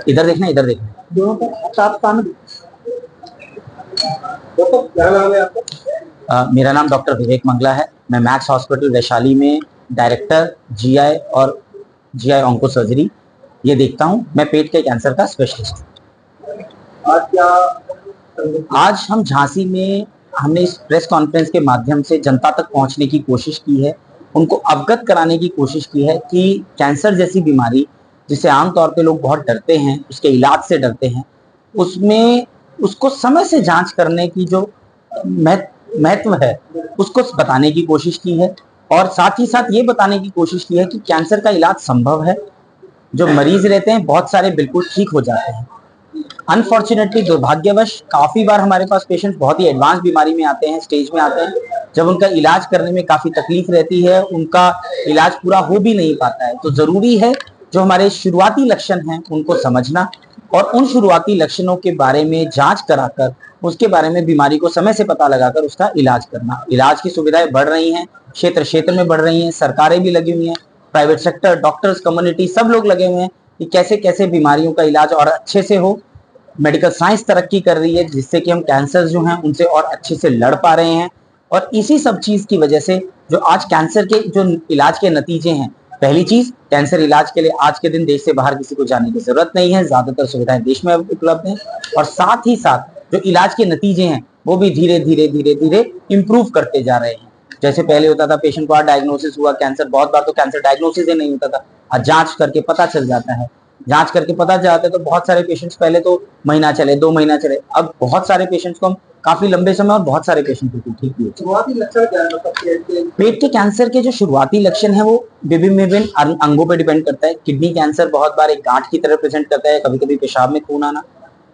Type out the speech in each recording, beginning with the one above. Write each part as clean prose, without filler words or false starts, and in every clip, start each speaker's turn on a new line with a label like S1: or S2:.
S1: इधर देखना, इधर देखना,
S2: दोनों पर साफ सामने। क्या नाम है आपका?
S1: मेरा नाम डॉक्टर विवेक मंगला है। मैं मैक्स हॉस्पिटल वैशाली में डायरेक्टर जीआई और जीआई ऑन्को सर्जरी ये देखता हूँ। मैं पेट के कैंसर का स्पेशलिस्ट। आज हम झांसी में हमने इस प्रेस कॉन्फ्रेंस के माध्यम से जनता तक पहुंचने की कोशिश की है, उनको अवगत कराने की कोशिश की है कि कैंसर जैसी बीमारी जिसे आमतौर पे लोग बहुत डरते हैं, उसके इलाज से डरते हैं, उसमें उसको समय से जांच करने की जो महत्व है उसको बताने की कोशिश की है। और साथ ही साथ ये बताने की कोशिश की है कि कैंसर का इलाज संभव है। जो मरीज रहते हैं बहुत सारे बिल्कुल ठीक हो जाते हैं। अनफॉर्चुनेटली, दुर्भाग्यवश काफी बार हमारे पास पेशेंट्स बहुत ही एडवांस बीमारी में आते हैं, स्टेज में आते हैं, जब उनका इलाज करने में काफी तकलीफ रहती है, उनका इलाज पूरा हो भी नहीं पाता है। तो जरूरी है जो हमारे शुरुआती लक्षण हैं उनको समझना और उन शुरुआती लक्षणों के बारे में जांच कराकर उसके बारे में बीमारी को समय से पता लगाकर उसका इलाज करना। इलाज की सुविधाएं बढ़ रही हैं, क्षेत्र क्षेत्र में बढ़ रही हैं, सरकारें भी लगी हुई हैं, प्राइवेट सेक्टर, डॉक्टर्स, कम्युनिटी सब लोग लगे हुए हैं कि कैसे कैसे बीमारियों का इलाज और अच्छे से हो। मेडिकल साइंस तरक्की कर रही है जिससे कि हम कैंसर जो हैं उनसे और अच्छे से लड़ पा रहे हैं। और इसी सब चीज की वजह से जो आज कैंसर के जो इलाज के नतीजे हैं, पहली चीज, कैंसर इलाज के लिए आज के दिन देश से बाहर किसी को जाने की जरूरत नहीं है, ज्यादातर सुविधाएं देश में उपलब्ध हैं। और साथ ही साथ जो इलाज के नतीजे हैं वो भी धीरे धीरे धीरे धीरे इंप्रूव करते जा रहे हैं। जैसे पहले होता था पेशेंट को डायग्नोसिस हुआ कैंसर, बहुत बार तो कैंसर डायग्नोसिस ही नहीं होता था, आज जांच करके पता चल जाता है। जांच करके पता चलता है तो बहुत सारे पेशेंट्स पहले तो महीना चले, 2 महीना चले, अब बहुत सारे पेशेंट्स को हम काफी लंबे समय और बहुत सारे पेशेंट को ठीक भी होते हैं।
S2: शुरुआती लक्षण क्या है मतलब
S1: पेट के कैंसर के जो शुरुआती लक्षण है वो विभिन्न अंगों पर डिपेंड करता है। किडनी कैंसर बहुत बार एक गांठ की तरह प्रेजेंट करता है, कभी कभी पेशाब में खून आना।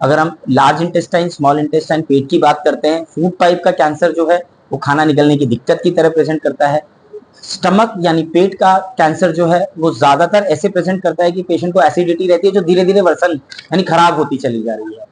S1: अगर हम लार्ज इंटेस्टाइन, स्मॉल इंटेस्टाइन, पेट की बात करते हैं, फूड पाइप का कैंसर जो है वो खाना निकलने की दिक्कत की तरह प्रेजेंट करता है। स्टमक यानी पेट का कैंसर जो है वो ज्यादातर ऐसे प्रेजेंट करता है कि पेशेंट को एसिडिटी रहती है जो धीरे धीरे वर्सन यानी खराब होती चली जा रही है।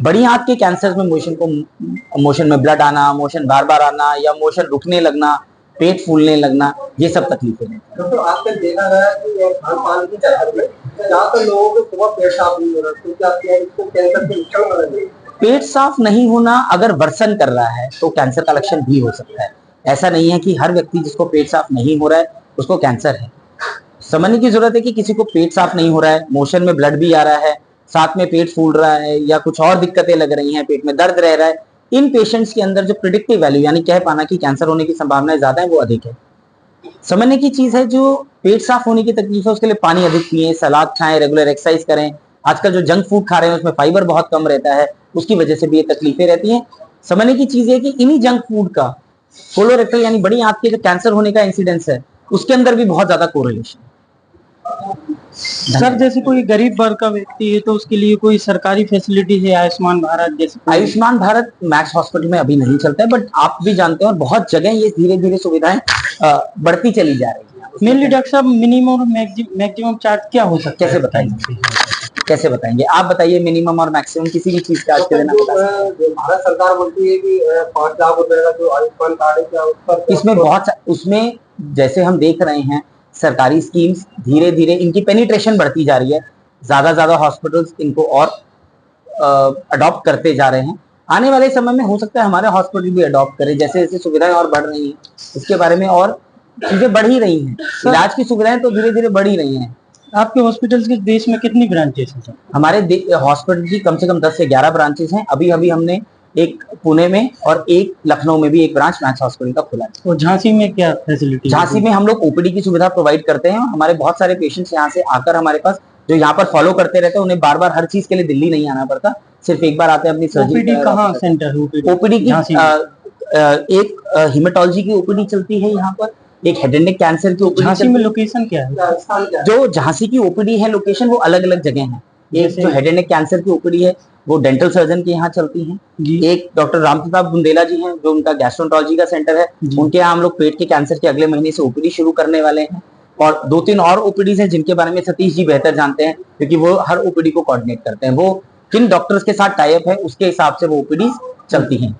S1: बड़ी आंत के कैंसर में मोशन में ब्लड आना, मोशन बार बार आना या मोशन रुकने लगना, पेट फूलने लगना, ये सब तकलीफें हैं।
S2: तो आजकल देखा गया है कि खान पान की चक्कर में ज्यादातर लोगों को सुबह पेशाब नहीं हो रहा, तो क्या इसको कैंसर के लक्षण माना जाए?
S1: पेट साफ नहीं होना अगर वर्सन कर रहा है तो कैंसर का लक्षण भी हो सकता है। ऐसा नहीं है कि हर व्यक्ति जिसको पेट साफ नहीं हो रहा है उसको कैंसर है। समझने की जरूरत है कि किसी को पेट साफ नहीं हो रहा है, मोशन में ब्लड भी आ रहा है, साथ में पेट फूल रहा है या कुछ और दिक्कतें लग रही हैं, पेट में दर्द रह रहा है, इन पेशेंट्स के अंदर जो प्रिडिक्टिव वैल्यू यानी कह पाना कि कैंसर होने की संभावनाएं ज्यादा है वो अधिक है। समझने की चीज है जो पेट साफ होने की तकलीफ है उसके लिए पानी अधिक पिए, सलाद खाएं, रेगुलर एक्सरसाइज करें। आजकल जो जंक फूड खा रहे हैं उसमें फाइबर बहुत कम रहता है, उसकी वजह से भी ये तकलीफें रहती हैं। समझने की चीज है कि इन्हीं जंक फूड का कोलोरेक्टल यानी बड़ी आंत के जो कैंसर होने का इंसिडेंस है उसके अंदर भी बहुत ज्यादा कोरिलेशन।
S3: सर जैसे कोई गरीब वर्ग का व्यक्ति है तो उसके लिए कोई सरकारी फैसिलिटी है, आयुष्मान भारत जैसे?
S1: आयुष्मान भारत मैक्स हॉस्पिटल में अभी नहीं चलता है, बट आप भी जानते हैं और बहुत जगह ये धीरे धीरे सुविधाएं बढ़ती चली जा रही है।
S3: मेनली डॉक्टर साहब मिनिमम और मैक्सिमम चार्ज क्या हो सकता है?
S1: कैसे बताएंगे आप बताइए मिनिमम और मैक्सिमम किसी भी चीज का आज के दिन
S2: भारत सरकार बोलती है कि 5 लाख रुपए का जो आयुष्मान कार्ड है क्या उस पर
S1: इसमें उसमें जैसे हम देख रहे हैं सरकारी स्कीम्स धीरे धीरे इनकी पेनिट्रेशन बढ़ती जा रही है, ज्यादा हॉस्पिटल्स इनको और अडॉप्ट करते जा रहे हैं। आने वाले समय में हो सकता है हमारे हॉस्पिटल भी अडॉप्ट करें, जैसे जैसे सुविधाएं और बढ़ रही हैं इसके बारे में और चीजें बढ़ ही रही हैं। इलाज की सुविधाएं तो धीरे धीरे बढ़ ही रही हैं।
S3: आपके हॉस्पिटल्स के देश में कितनी ब्रांचेस हैं?
S1: हमारे हॉस्पिटल की कम से कम 10 से 11 ब्रांचेस हैं। अभी हमने एक पुणे में और एक लखनऊ में भी एक ब्रांच मैक्स हॉस्पिटल का खुला है।
S3: और झांसी में क्या फैसिलिटी?
S1: झांसी में हम लोग ओपीडी की सुविधा प्रोवाइड करते हैं। हमारे बहुत सारे पेशेंट्स यहाँ से आकर हमारे पास जो यहाँ पर फॉलो करते रहते हैं, उन्हें बार बार हर चीज के लिए दिल्ली नहीं आना पड़ता, सिर्फ एक बार आते हैं अपनी सर्जरी।
S3: ओपीडी कहाँ सेंटर है?
S1: ओपीडी की एक हिमेटोलॉजी की ओपीडी चलती है यहाँ पर, एक हेड एंड नेक कैंसर की ओपीडी।
S3: झांसी में लोकेशन क्या है?
S1: जो झांसी की ओपीडी है लोकेशन वो अलग अलग जगह है। एक जो हेड एंड नेक कैंसर की ओपीडी है वो डेंटल सर्जन के यहाँ चलती है। एक डॉक्टर राम प्रताप बुंदेला जी हैं जो उनका गैस्ट्रोएंटरोलॉजी का सेंटर है, उनके यहाँ हम लोग पेट के कैंसर के अगले महीने से ओपीडी शुरू करने वाले हैं। और 2-3 और ओपीडीज हैं जिनके बारे में सतीश जी बेहतर जानते हैं क्योंकि वो हर ओपीडी को कोऑर्डिनेट करते हैं। वो किन डॉक्टर्स के साथ टाई अप है उसके हिसाब से वो ओपीडीज चलती हैं।